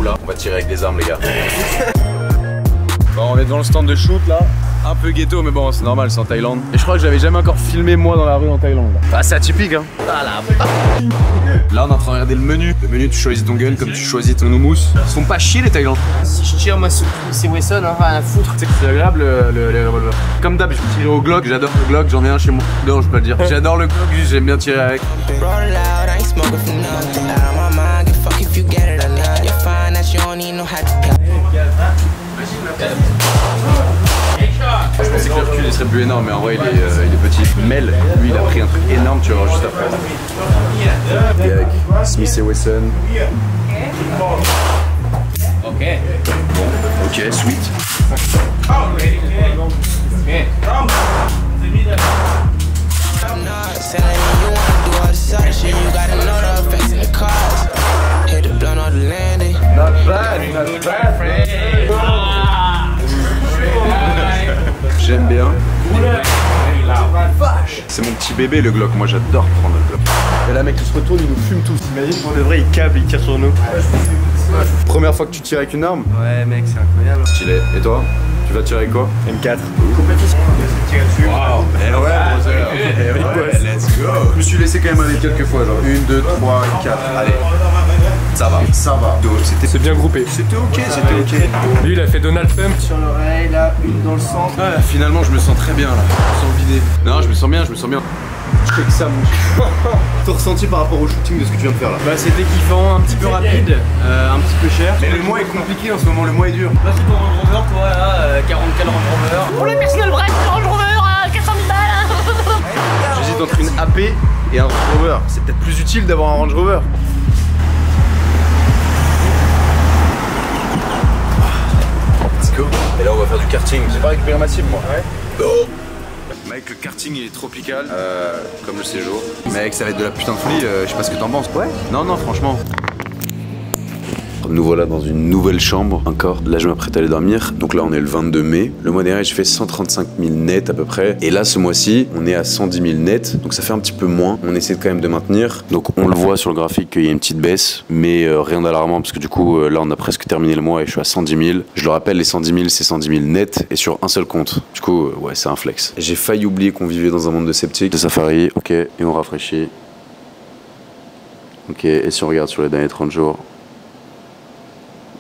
où là? On va tirer avec des armes les gars. Bon, on est devant le stand de shoot là. Un peu ghetto mais bon c'est normal, c'est en Thaïlande. Et je crois que j'avais jamais encore filmé moi dans la rue en Thaïlande. Bah c'est atypique hein. Là on est en train de regarder le menu. Le menu tu choisis ton gun comme tu choisis ton houmous. Ils sont pas chier les Thaïlandais. Si je tire moi c'est Wesson, hein, rien à foutre. C'est agréable les revolvers. Comme d'hab je vais tirer au Glock, j'adore le Glock, j'en ai un chez moi. Non je peux le dire. J'adore le Glock, j'aime bien tirer avec. Je pensais que le recul il serait plus énorme mais en vrai il est petit. Mel, lui il a pris un truc énorme, tu vas voir juste après. Et avec Smith & Wesson. Ok. Bon, ok, sweet. Not bad, not bad. J'aime bien. C'est mon petit bébé le Glock, moi j'adore prendre le Glock. Et là mec il se retourne, il nous fume tous. T'imagines pour de vrai il câble, il tire sur nous. Première fois que tu tires avec une arme? Ouais mec c'est incroyable. Stylé. Et toi? Tu vas tirer avec quoi? M4. Wow. Et ouais, let's go. Je me suis laissé quand même aller quelques fois, genre 1, 2, 3, 4. Allez. Ça va. Ça va. C'est bien groupé. C'était ok, c'était ok. Lui il a fait Donald Trump. Sur l'oreille, là, une dans le centre. Ah, finalement je me sens très bien là. Je me sens vidé. Non, je me sens bien, je me sens bien. Je fais que ça mon Ton ressenti par rapport au shooting de ce que tu viens de faire là? Bah c'était kiffant, un petit peu rapide, un petit peu cher. Mais le mois est compliqué en ce moment, le mois est dur. Là c'est ton Range Rover toi là, 44 Range Rover. Pour le personal brand, Range Rover à 400 000 balles. J'hésite entre une AP et un Range Rover. C'est peut-être plus utile d'avoir un Range Rover. Let's go. Et là on va faire du karting. J'ai pas récupéré ma cible moi. Ouais. Oh. Mec, le karting il est tropical, comme le séjour. Mec, ça va être de la putain de folie, je sais pas ce que t'en penses. Ouais. Non, non, franchement. Nous voilà dans une nouvelle chambre encore. Là je m'apprête à aller dormir. Donc là on est le 22 mai. Le mois dernier j'ai fait 135 000 net à peu près. Et là ce mois-ci on est à 110 000 net. Donc ça fait un petit peu moins. On essaie quand même de maintenir. Donc on le voit sur le graphique qu'il y a une petite baisse. Mais rien d'alarmant parce que du coup là on a presque terminé le mois et je suis à 110 000. Je le rappelle, les 110 000 c'est 110 000 net et sur un seul compte. Du coup ouais c'est un flex. J'ai failli oublier qu'on vivait dans un monde de sceptiques. De Safari, ok, et on rafraîchit. Ok, et si on regarde sur les derniers 30 jours.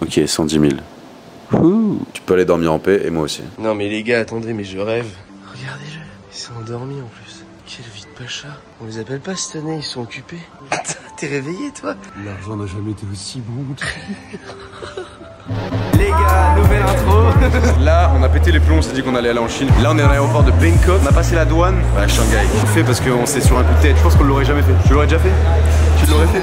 Ok, 110 000. Ouh. Tu peux aller dormir en paix et moi aussi. Non mais les gars, attendez, mais je rêve. Regardez-le, il s'est endormi en plus. Quelle vie de pacha. On les appelle pas cette année, ils sont occupés. T'es réveillé toi? L'argent n'a jamais été aussi bon. Les gars, nouvelle intro. Là, on a pété les plombs, on s'est dit qu'on allait aller en Chine. Là, on est à l'aéroport de Bangkok. On a passé la douane à Shanghai. On fait parce qu'on s'est sur un coup de tête. Je pense qu'on l'aurait jamais fait. Tu l'aurais déjà fait? Tu l'aurais fait?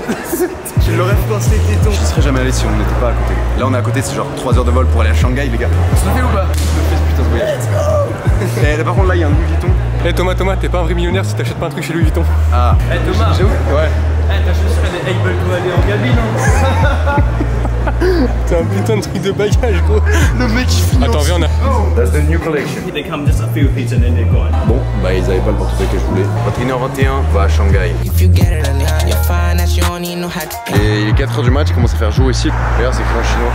Tu l'aurais fait quand c'était ton. Je serais jamais allé si on n'était pas à côté. Là, on est à côté, c'est genre 3 heures de vol pour aller à Shanghai, les gars. On se le fait ou pas? On se le fait ce putain de voyage. Let's go. Par contre, là, il y a un Louis Vuitton. Eh Thomas, t'es pas un vrai millionnaire si t'achètes pas un truc chez Louis Vuitton. Ah. Eh Thomas. J'avoue. Ouais. Eh t'achèterais des Able to aller en cabine hein. T'as un putain de truc de bagage gros. Le mec qui finance. Attends, viens, on a. That's the new collection. They come just a few feet and then they're gone. Bon, bah ils avaient pas le portefeuille que je voulais. 21h21, on va à Shanghai. Et il est 4h du mat, il commence à faire jour ici. D'ailleurs, c'est écrit en chinois.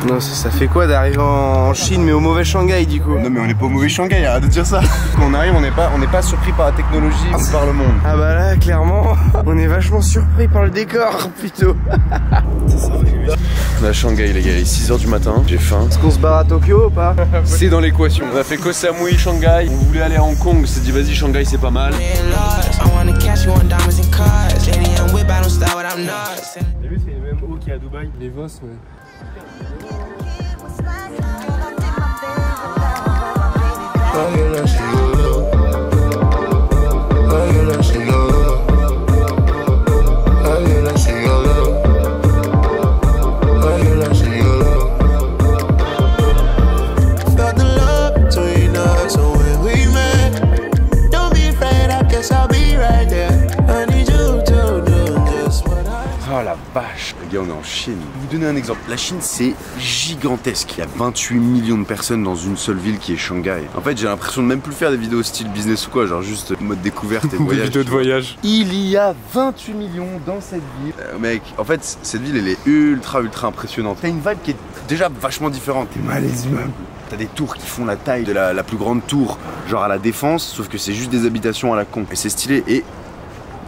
Non, ça fait quoi d'arriver en Chine, mais au mauvais Shanghai du coup? Non, mais on n'est pas au mauvais Shanghai, arrête de dire ça. Quand on arrive, on n'est pas surpris par la technologie ou par le monde. Ah bah là, clairement, on est vachement surpris par le décor plutôt. On est à Shanghai, les gars, il est 6h du matin, j'ai faim. Est-ce qu'on se barre à Tokyo ou pas? C'est dans l'équation. On a fait Koh Samui, Shanghai. On voulait aller à Hong Kong, on s'est dit vas-y, Shanghai c'est pas mal. T'as vu, c'est les mêmes hauts qu'il y a à Dubaï. Les Vos, ouais. Oh la vache. Les gars, on est en Chine. Je vais vous donner un exemple. La Chine, c'est gigantesque. Il y a 28 millions de personnes dans une seule ville qui est Shanghai. En fait, j'ai l'impression de même plus faire des vidéos style business ou quoi, genre juste mode découverte et voyage. Des vidéos de voyage. Il y a 28 millions dans cette ville. Mec, en fait, cette ville, elle est ultra impressionnante. T'as une vibe qui est déjà vachement différente. T'es mal les immeubles. T'as des tours qui font la taille de la plus grande tour, genre à la Défense, sauf que c'est juste des habitations à la con. Et c'est stylé et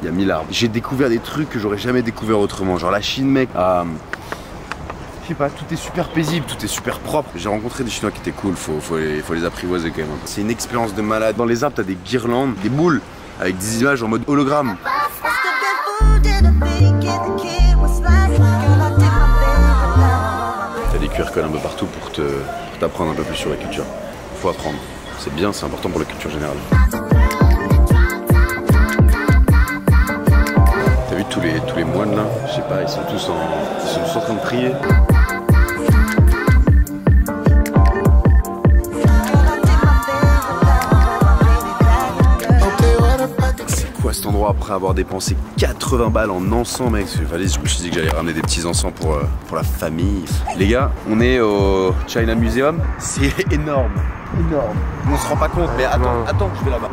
il y a 1000 arbres. J'ai découvert des trucs que j'aurais jamais découvert autrement. Genre la Chine, mec. Je sais pas, tout est super paisible, tout est super propre. J'ai rencontré des Chinois qui étaient cool, faut les apprivoiser quand même. C'est une expérience de malade. Dans les arbres, t'as des guirlandes, des boules avec des images en mode hologramme. T'as des QR codes un peu partout pour t'apprendre un peu plus sur la culture. Faut apprendre. C'est bien, c'est important pour la culture générale. T'as vu tous les moines là? Je sais pas, ils sont tous en train de prier. C'est quoi cet endroit après avoir dépensé 80 balles en encens, mec? Je me suis dit que j'allais ramener des petits encens pour la famille. Les gars, on est au China Museum. C'est énorme. Énorme. On se rend pas compte, mais attends, je vais là-bas.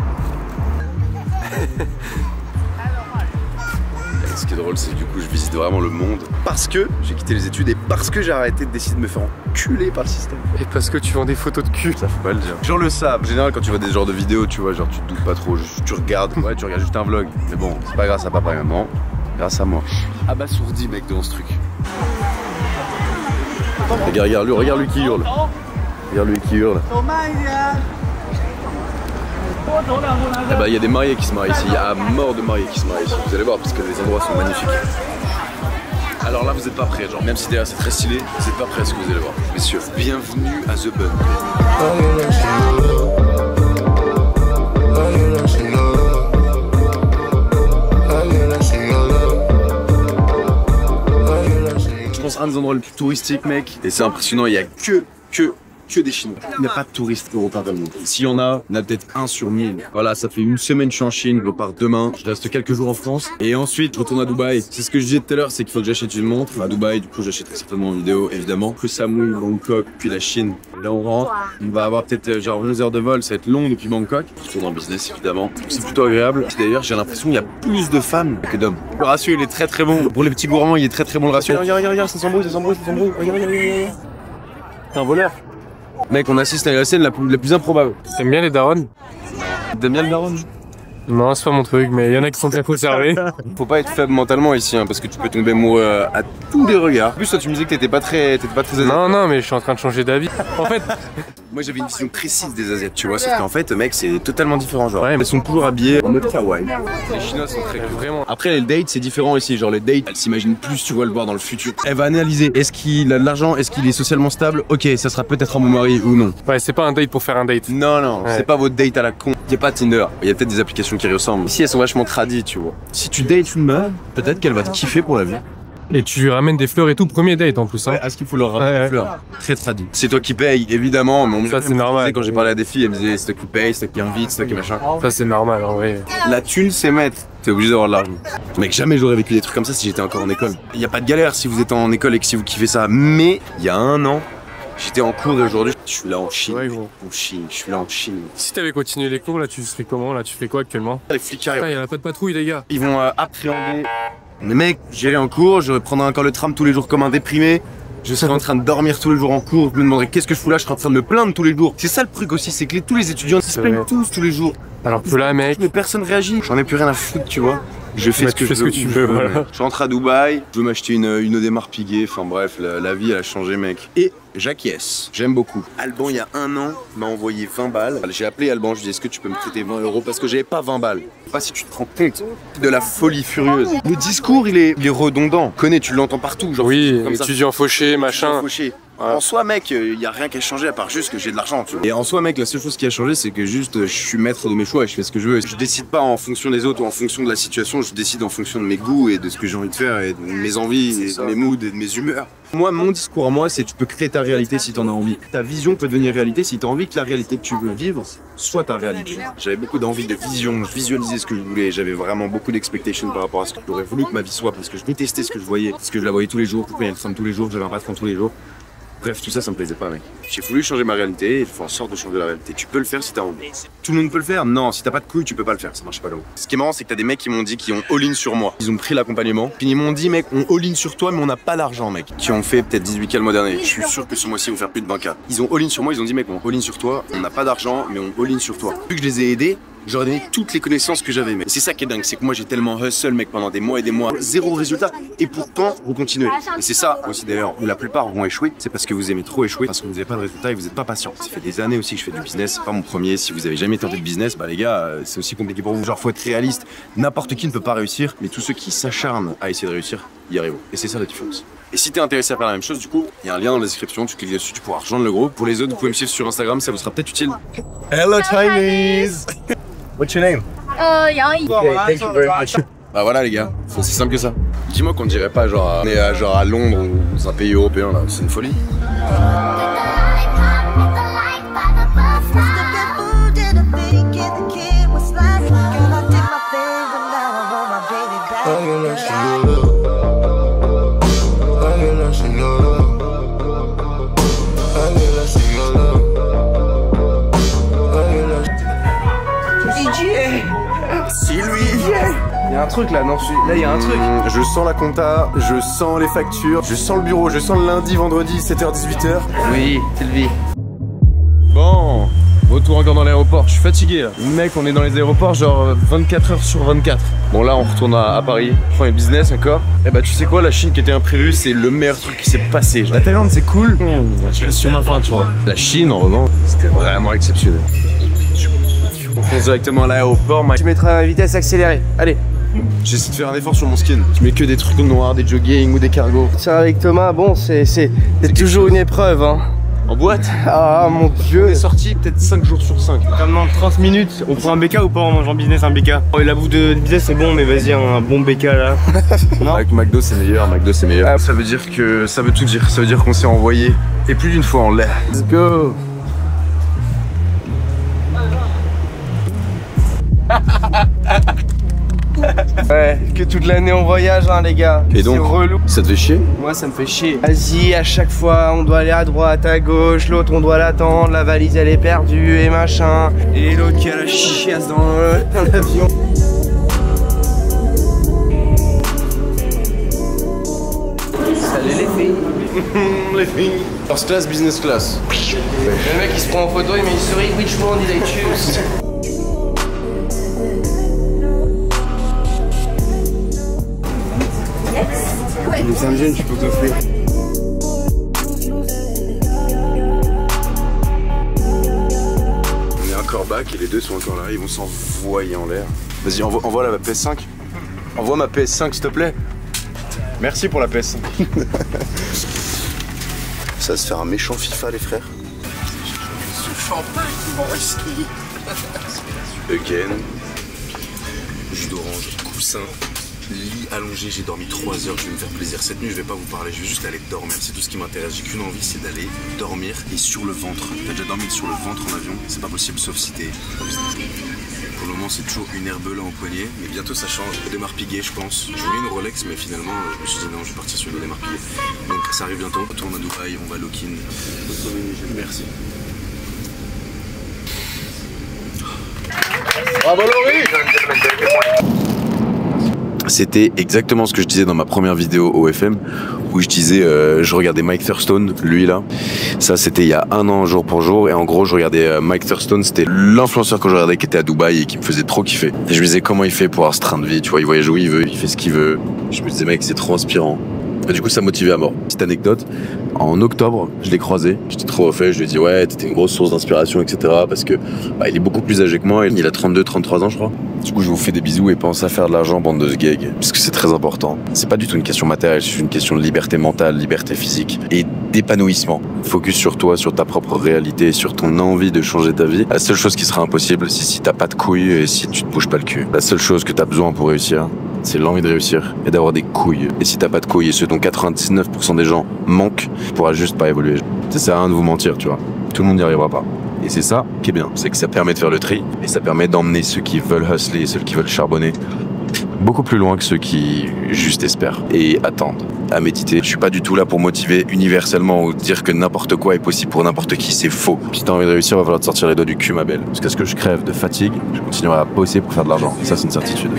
Ce qui est drôle, c'est que du coup, je visite vraiment le monde parce que j'ai quitté les études et parce que j'ai arrêté de décider de me faire enculer par le système. Et parce que tu vends des photos de cul. Ça faut pas le dire. Genre le savent. En général, quand tu vois des genres de vidéos, tu vois, genre tu te doutes pas trop, tu regardes. Ouais, tu regardes juste un vlog. Mais bon, c'est pas grâce à papa maintenant, grâce à moi. Abasourdi, mec, devant ce truc. Regarde lui qui hurle. Regarde lui qui hurle. Eh ben, il y a des mariés qui se marient ici, il y a mort de mariés qui se marient ici. Vous allez voir parce que les endroits sont magnifiques. Alors là vous êtes pas prêts, genre même si derrière c'est très stylé, vous êtes pas prêts à ce que vous allez voir. Messieurs, bienvenue à The Bun. Je pense un des endroits les plus touristiques, mec. Et c'est impressionnant, il y a que des Chinois. Il n'y a pas de touristes européens dans le monde. S'il y en a, il y en a peut-être 1 sur 1000. Voilà, ça fait une semaine que je suis en Chine, je repars demain. Je reste quelques jours en France. Et ensuite, je retourne à Dubaï. C'est ce que je disais tout à l'heure, c'est qu'il faut que j'achète une montre. À Dubaï, du coup, j'achèterai certainement en vidéo, évidemment. Que Samui, Bangkok, puis la Chine. Là, on rentre. On va avoir peut-être genre 11 heures de vol. Ça va être long depuis Bangkok. Je retourne en business, évidemment. C'est plutôt agréable. D'ailleurs, j'ai l'impression qu'il y a plus de femmes que d'hommes. Le ratio, il est très bon. Pour les petits gourmands, il est très bon le ratio. Regarde, ça s'embrouille. Regarde. T'es un voleur. Mec, on assiste à la scène la plus improbable. T'aimes bien les darons? T'aimes bien le daron? Non, c'est pas mon truc, mais il y en a qui sont très conservés. Faut pas être faible mentalement ici, hein, parce que tu peux tomber amoureux à tous les regards. En plus, toi, tu me disais que t'étais pas très Non, mais je suis en train de changer d'avis. En fait, moi j'avais une vision précise des Asiates, tu vois, sauf qu'en fait, mec, c'est totalement différent. Genre, elles sont toujours habillées en mode kawaii. Les Chinois sont très vraiment. Après, les dates, c'est différent ici. Genre, les dates, elles s'imaginent plus, tu vois, le voir dans le futur. Elle va analyser, est-ce qu'il a de l'argent, est-ce qu'il est socialement stable? Ok, ça sera peut-être un bon mari ou non. Ouais, c'est pas un date pour faire un date. Non, c'est pas votre date à la con. Y a pas Tinder. Il y a peut-être des applications qui ressemblent. Ici, elles sont vachement tradies, tu vois. Si tu dates une meuf, peut-être qu'elle va te kiffer pour la vie. Et tu lui ramènes des fleurs et tout, premier date en plus. Hein. Ouais, à ce qu'il faut leur ramener des fleurs. Très tradit. C'est toi qui paye, évidemment. Mais ça, c'est normal. Quand j'ai parlé à des filles, elles me disaient c'est toi qui paye, c'est toi qui invite, c'est toi qui machin. Ça, c'est normal en vrai. La thune, c'est maître. T'es obligé d'avoir de l'argent. Mec, jamais j'aurais vécu des trucs comme ça si j'étais encore en école. Y a pas de galère si vous êtes en école et que si vous kiffez ça. Mais il y a 1 an, j'étais en cours et aujourd'hui, je suis là en Chine. Ouais, gros. Je suis là en Chine. Si t'avais continué les cours, là, tu serais comment? Là, tu fais quoi actuellement? Les flics arrivent. Il y a pas de patrouille, les gars. Ils vont appréhender. Mais mec, j'irai en cours, je prendrai encore le tram tous les jours comme un déprimé. Je serai en train de dormir tous les jours en cours. Je me demanderai qu'est-ce que je fous là, je serai en train de me plaindre tous les jours. C'est ça le truc aussi, c'est que tous les étudiants ils se plaignent tous les jours. Alors que là, mec. Mais personne réagit. J'en ai plus rien à foutre, tu vois. Je fais ce que je veux. Voilà. Je rentre à Dubaï, je veux m'acheter une Audemars Piguet. Enfin bref, la vie elle a changé, mec. Et j'acquiesce. J'aime beaucoup. Alban, il y a 1 an, m'a envoyé 20 balles. J'ai appelé Alban, je lui ai dit est-ce que tu peux me prêter 20 € parce que j'avais pas 20 balles. Je sais pas si tu te rends compte de la folie furieuse. Le discours, il est redondant. Connais, tu l'entends partout. Genre, Oui, comme ça. étudiant fauché, machin. Fauché. En soi, mec, y a rien qui a changé à part juste que j'ai de l'argent, tu vois. Et en soi, mec, la seule chose qui a changé, c'est que juste je suis maître de mes choix et je fais ce que je veux. Je décide pas en fonction des autres ou en fonction de la situation, je décide en fonction de mes goûts et de ce que j'ai envie de faire et de mes envies et de mes moods et de mes humeurs. Moi, mon discours à moi, c'est tu peux créer ta réalité si t'en as envie. Ta vision peut devenir réalité si t'as envie que la réalité que tu veux vivre soit ta réalité. J'avais beaucoup d'envie de vision, visualiser ce que je voulais. J'avais vraiment beaucoup d'expectations par rapport à ce que j'aurais voulu que ma vie soit parce que je détestais ce que je voyais, parce que je la voyais tous les jours, couper une femme tous les jours, j'avais un patron tous les jours. Bref, tout ça, ça me plaisait pas, mec. J'ai voulu changer ma réalité et il faut en sorte de changer la réalité. Tu peux le faire si t'as envie. Tout le monde peut le faire? Non, si t'as pas de couilles, tu peux pas le faire. Ça marche pas là-haut. Ce qui est marrant, c'est que t'as des mecs qui m'ont dit qu'ils ont all-in sur moi. Ils ont pris l'accompagnement. Puis ils m'ont dit, mec, on all-in sur toi, mais on n'a pas d'argent, mec. Qui ont fait peut-être 18K le mois dernier. Je suis sûr que ce mois-ci, ils vont faire plus de 20K. Ils ont all-in sur moi, ils ont dit, mec, on all-in sur toi, on n'a pas d'argent, mais on all-in sur toi. Vu que je les ai aidés, j'aurais donné toutes les connaissances que j'avais, mec. C'est ça qui est dingue, c'est que moi j'ai tellement hustle, mec, pendant des mois et des mois, zéro résultat, et pourtant vous continuez. Et c'est ça aussi d'ailleurs où la plupart vont échouer, c'est parce que vous aimez trop échouer, parce que vous n'avez pas de résultat et vous n'êtes pas patient. Ça fait des années aussi que je fais du business, c'est pas mon premier. Si vous avez jamais tenté de business, bah les gars, c'est aussi compliqué pour vous. Genre faut être réaliste. N'importe qui ne peut pas réussir, mais tous ceux qui s'acharnent à essayer de réussir, y arrivent. Et c'est ça la différence. Et si t'es intéressé à faire la même chose, du coup, il y a un lien dans la description, tu cliques dessus, tu pourras rejoindre le groupe. Pour les autres, vous pouvez me suivre sur Instagram, ça vous sera peut-être utile. Hello Chinese! What's your name? Yang. Thank you very much. Bah voilà les gars, c'est aussi simple que ça. Dis-moi qu'on dirait pas genre on est à Londres ou dans un pays européen là, c'est une folie. Si lui Il y a un truc là, non? Là, il y a un truc. Je sens la compta, je sens les factures, je sens le bureau, je sens le lundi, vendredi, 7h, 18h. Oui, Sylvie. Bon, retour encore dans l'aéroport, je suis fatigué là. Mec, on est dans les aéroports genre 24h sur 24. Bon là, on retourne à Paris, premier business encore. Et bah tu sais quoi, la Chine qui était imprévue, c'est le meilleur truc qui s'est passé. La Thaïlande c'est cool, je reste sur ma faim, tu vois. La Chine en revanche, c'était vraiment exceptionnel. On fonce directement à l'aéroport, Tu mettras la vitesse accélérée. Allez. J'essaie de faire un effort sur mon skin. Je mets que des trucs noirs, des jogging ou des cargos. Tiens, avec Thomas, bon, c'est toujours une épreuve, hein. En boîte? Ah mon dieu. On est sorti peut-être 5 jours sur 5. Comme dans 30 minutes, on prend un BK ou pas? On mange en business un BK. Oh, la bouffe de business c'est bon, mais vas-y, un bon BK là. Non? Avec McDo c'est meilleur, McDo c'est meilleur. Ça veut dire que, ça veut tout dire. Ça veut dire qu'on s'est envoyé, et plus d'une fois en l'air. Let's go. Ouais, que toute l'année on voyage, hein, les gars. Et donc, c'est relou. ça te fait chier? Moi, ça me fait chier. Vas-y, à chaque fois, on doit aller à droite, à gauche, l'autre, on doit l'attendre, la valise, elle est perdue, et machin. Et l'autre qui a la chiasse dans l'avion. Salut les filles. Les filles. First class, business class. Le mec, il se prend en photo, il met une souris, which one did I choose? Les Saint-Jean, tu peux t'offrir. On est encore back et les deux sont encore là, ils vont s'envoyer en l'air. Vas-y, envoie la PS5. Envoie ma PS5 s'il te plaît. Merci pour la PS5. Ça va se faire un méchant FIFA les frères. Ce champagne qui vont ici. Again. Jus d'orange, coussin. Lit allongé, j'ai dormi 3 heures, je vais me faire plaisir. Cette nuit, je vais pas vous parler, je vais juste aller dormir. C'est tout ce qui m'intéresse. J'ai qu'une envie, c'est d'aller dormir et sur le ventre. T'as déjà dormi sur le ventre en avion? C'est pas possible, sauf si t'es. Pour le moment, c'est toujours une herbe là en poignet, mais bientôt ça change. Des marpigués, je pense. Je voulais une Rolex, mais finalement, je me suis dit non, je vais partir sur une marpigués. Donc ça arrive bientôt. On retourne à Dubaï, on va à Lokin. Merci. Bravo Laurie! C'était exactement ce que je disais dans ma première vidéo OFM où je disais je regardais Mike Thurston, lui là. Ça c'était il y a 1 an jour pour jour et en gros je regardais Mike Thurston, c'était l'influenceur que je regardais qui était à Dubaï et qui me faisait trop kiffer. Et je me disais comment il fait pour avoir ce train de vie, tu vois, il voyage où il veut, il fait ce qu'il veut. Je me disais mec c'est trop inspirant. Et du coup, ça motivait à mort. Petite anecdote, en octobre, je l'ai croisé, j'étais trop refait, je lui ai dit ouais, t'étais une grosse source d'inspiration, etc. Parce que il est beaucoup plus âgé que moi, il a 32-33 ans, je crois. Du coup, je vous fais des bisous et pensez à faire de l'argent, bande de sgeg, parce que c'est très important. C'est pas du tout une question matérielle, c'est une question de liberté mentale, liberté physique et d'épanouissement. Focus sur toi, sur ta propre réalité, sur ton envie de changer ta vie. La seule chose qui sera impossible, c'est si t'as pas de couilles et si tu te bouges pas le cul. La seule chose que t'as besoin pour réussir, c'est l'envie de réussir et d'avoir des couilles. Et si t'as pas de couilles, et ce dont 99% des gens manquent, tu pourras juste pas évoluer. Ça sert à rien de vous mentir, tu vois. Tout le monde n'y arrivera pas. Et c'est ça qui est bien, c'est que ça permet de faire le tri et ça permet d'emmener ceux qui veulent hustler, ceux qui veulent charbonner beaucoup plus loin que ceux qui juste espèrent et attendent à méditer. Je suis pas du tout là pour motiver universellement ou dire que n'importe quoi est possible pour n'importe qui, c'est faux. Si t'as envie de réussir, il va falloir te sortir les doigts du cul, ma belle. Jusqu'à ce que je crève de fatigue, je continuerai à bosser pour faire de l'argent. Ça, c'est une certitude.